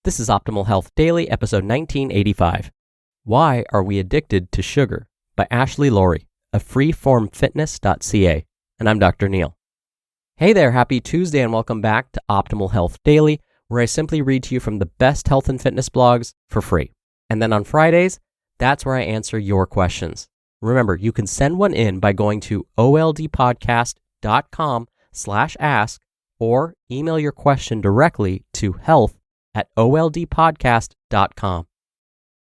This is Optimal Health Daily, episode 1985. Why Are We Addicted to Sugar? By Ashley Lawrie of freeformfitness.ca. And I'm Dr. Neil. Hey there, happy Tuesday and welcome back to Optimal Health Daily, where I simply read to you from the best health and fitness blogs for free. And then on Fridays, that's where I answer your questions. Remember, you can send one in by going to oldpodcast.com/ask or email your question directly to health@oldpodcast.com.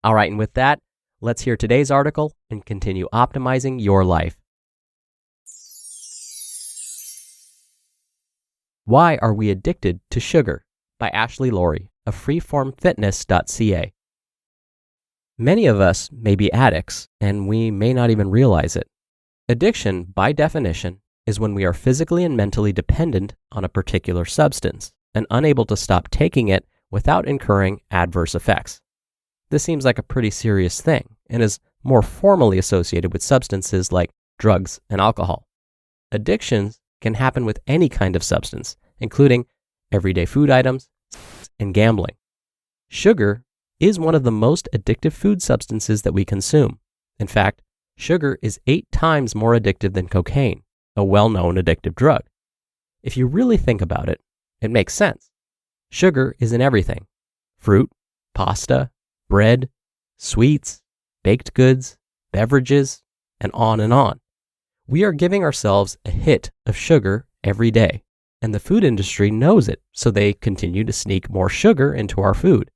All right, and with that, let's hear today's article and continue optimizing your life. Why Are We Addicted to Sugar? By Ashley Lawrie of freeformfitness.ca. Many of us may be addicts, and we may not even realize it. Addiction, by definition, is when we are physically and mentally dependent on a particular substance and unable to stop taking it without incurring adverse effects. This seems like a pretty serious thing and is more formally associated with substances like drugs and alcohol. Addictions can happen with any kind of substance, including everyday food items and gambling. Sugar is one of the most addictive food substances that we consume. In fact, sugar is 8 times more addictive than cocaine, a well-known addictive drug. If you really think about it, it makes sense. Sugar is in everything: fruit, pasta, bread, sweets, baked goods, beverages, and on and on. We are giving ourselves a hit of sugar every day, and the food industry knows it, so they continue to sneak more sugar into our food.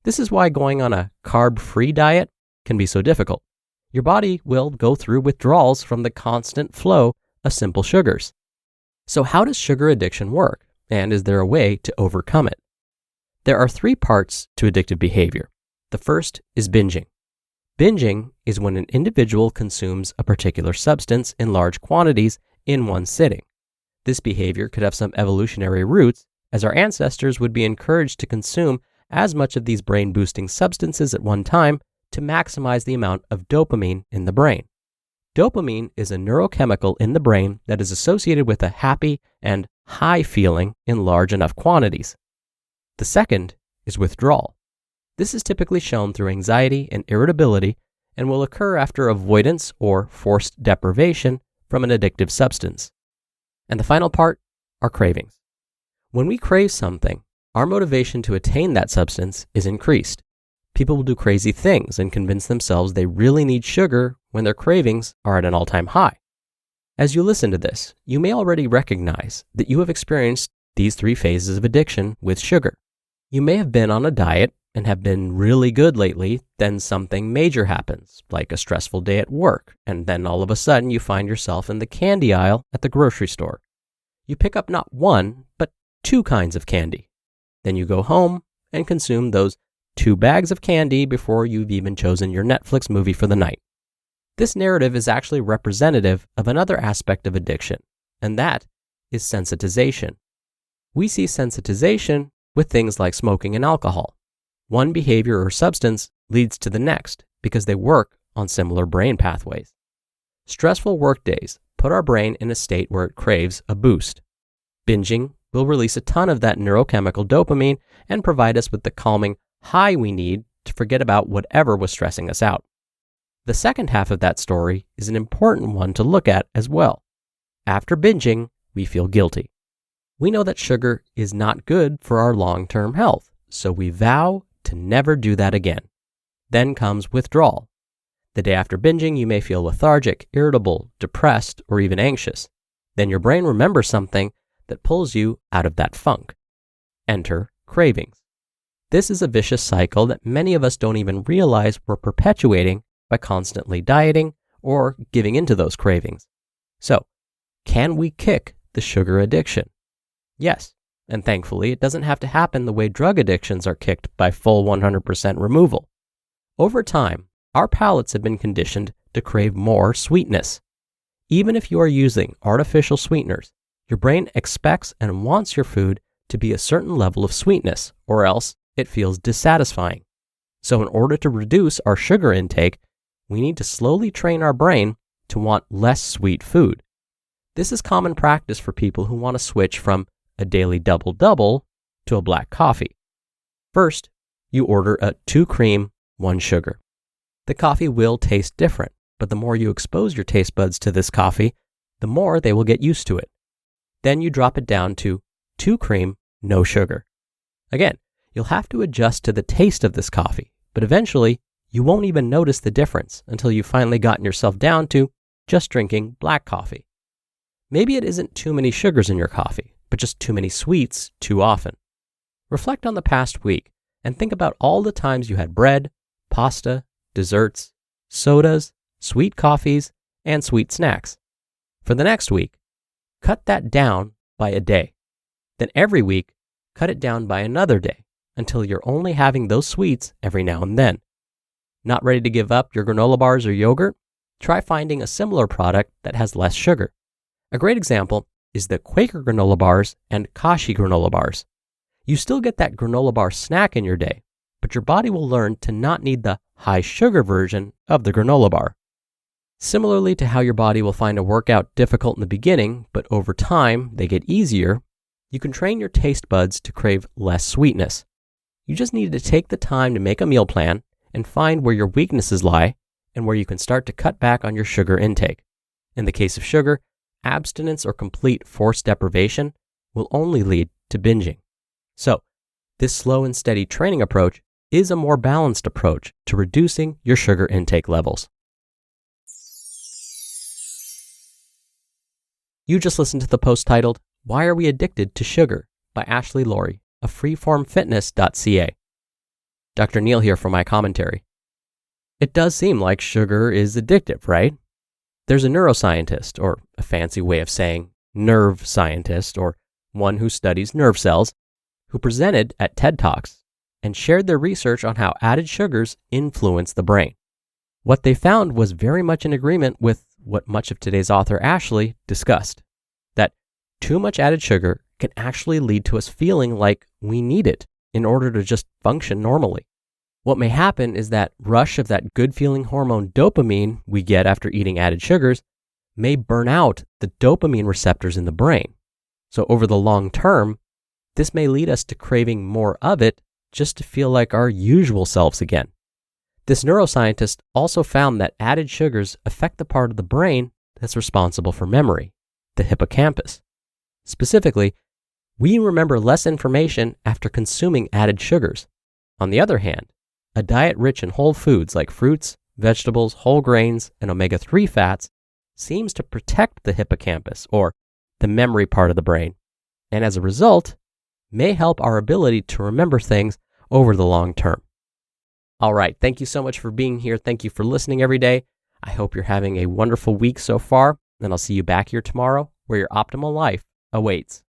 This is why going on a carb-free diet can be so difficult. Your body will go through withdrawals from the constant flow of simple sugars. So how does sugar addiction work? And is there a way to overcome it? There are 3 parts to addictive behavior. The first is binging. Binging is when an individual consumes a particular substance in large quantities in one sitting. This behavior could have some evolutionary roots, as our ancestors would be encouraged to consume as much of these brain-boosting substances at one time to maximize the amount of dopamine in the brain. Dopamine is a neurochemical in the brain that is associated with a happy and high feeling in large enough quantities. The second is withdrawal. This is typically shown through anxiety and irritability and will occur after avoidance or forced deprivation from an addictive substance. And the final part are cravings. When we crave something, our motivation to attain that substance is increased. People will do crazy things and convince themselves they really need sugar when their cravings are at an all-time high. As you listen to this, you may already recognize that you have experienced these 3 phases of addiction with sugar. You may have been on a diet and have been really good lately, then something major happens, like a stressful day at work, and then all of a sudden you find yourself in the candy aisle at the grocery store. You pick up not 1, but 2 kinds of candy. Then you go home and consume those 2 bags of candy before you've even chosen your Netflix movie for the night. This narrative is actually representative of another aspect of addiction, and that is sensitization. We see sensitization with things like smoking and alcohol. One behavior or substance leads to the next because they work on similar brain pathways. Stressful workdays put our brain in a state where it craves a boost. Binging will release a ton of that neurochemical dopamine and provide us with the calming high we need to forget about whatever was stressing us out. The second half of that story is an important one to look at as well. After binging, we feel guilty. We know that sugar is not good for our long-term health, so we vow to never do that again. Then comes withdrawal. The day after binging, you may feel lethargic, irritable, depressed, or even anxious. Then your brain remembers something that pulls you out of that funk. Enter cravings. This is a vicious cycle that many of us don't even realize we're perpetuating by constantly dieting or giving into those cravings. So, can we kick the sugar addiction? Yes, and thankfully it doesn't have to happen the way drug addictions are kicked by full 100% removal. Over time, our palates have been conditioned to crave more sweetness. Even if you are using artificial sweeteners, your brain expects and wants your food to be a certain level of sweetness, or else it feels dissatisfying. So in order to reduce our sugar intake, we need to slowly train our brain to want less sweet food. This is common practice for people who want to switch from a daily double-double to a black coffee. First, you order a 2 cream, 1 sugar. The coffee will taste different, but the more you expose your taste buds to this coffee, the more they will get used to it. Then you drop it down to 2 cream, no sugar. Again, you'll have to adjust to the taste of this coffee, but eventually you won't even notice the difference until you've finally gotten yourself down to just drinking black coffee. Maybe it isn't too many sugars in your coffee, but just too many sweets too often. Reflect on the past week and think about all the times you had bread, pasta, desserts, sodas, sweet coffees, and sweet snacks. For the next week, cut that down by a day. Then every week, cut it down by another day until you're only having those sweets every now and then. Not ready to give up your granola bars or yogurt? Try finding a similar product that has less sugar. A great example is the Quaker granola bars and Kashi granola bars. You still get that granola bar snack in your day, but your body will learn to not need the high sugar version of the granola bar. Similarly to how your body will find a workout difficult in the beginning, but over time they get easier, you can train your taste buds to crave less sweetness. You just need to take the time to make a meal plan and find where your weaknesses lie and where you can start to cut back on your sugar intake. In the case of sugar, abstinence or complete forced deprivation will only lead to binging. So, this slow and steady training approach is a more balanced approach to reducing your sugar intake levels. You just listened to the post titled, "Why Are We Addicted to Sugar?" by Ashley Lawrie of freeformfitness.ca. Dr. Neil here for my commentary. It does seem like sugar is addictive, right? There's a neuroscientist, or a fancy way of saying nerve scientist, or one who studies nerve cells, who presented at TED Talks and shared their research on how added sugars influence the brain. What they found was very much in agreement with what much of today's author Ashley discussed, that too much added sugar can actually lead to us feeling like we need it in order to just function normally. What may happen is that rush of that good-feeling hormone dopamine we get after eating added sugars may burn out the dopamine receptors in the brain. So over the long term, this may lead us to craving more of it just to feel like our usual selves again. This neuroscientist also found that added sugars affect the part of the brain that's responsible for memory, the hippocampus. Specifically, we remember less information after consuming added sugars. On the other hand, a diet rich in whole foods like fruits, vegetables, whole grains, and omega-3 fats seems to protect the hippocampus, or the memory part of the brain, and as a result, may help our ability to remember things over the long term. All right, thank you so much for being here. Thank you for listening every day. I hope you're having a wonderful week so far, and I'll see you back here tomorrow where your optimal life awaits.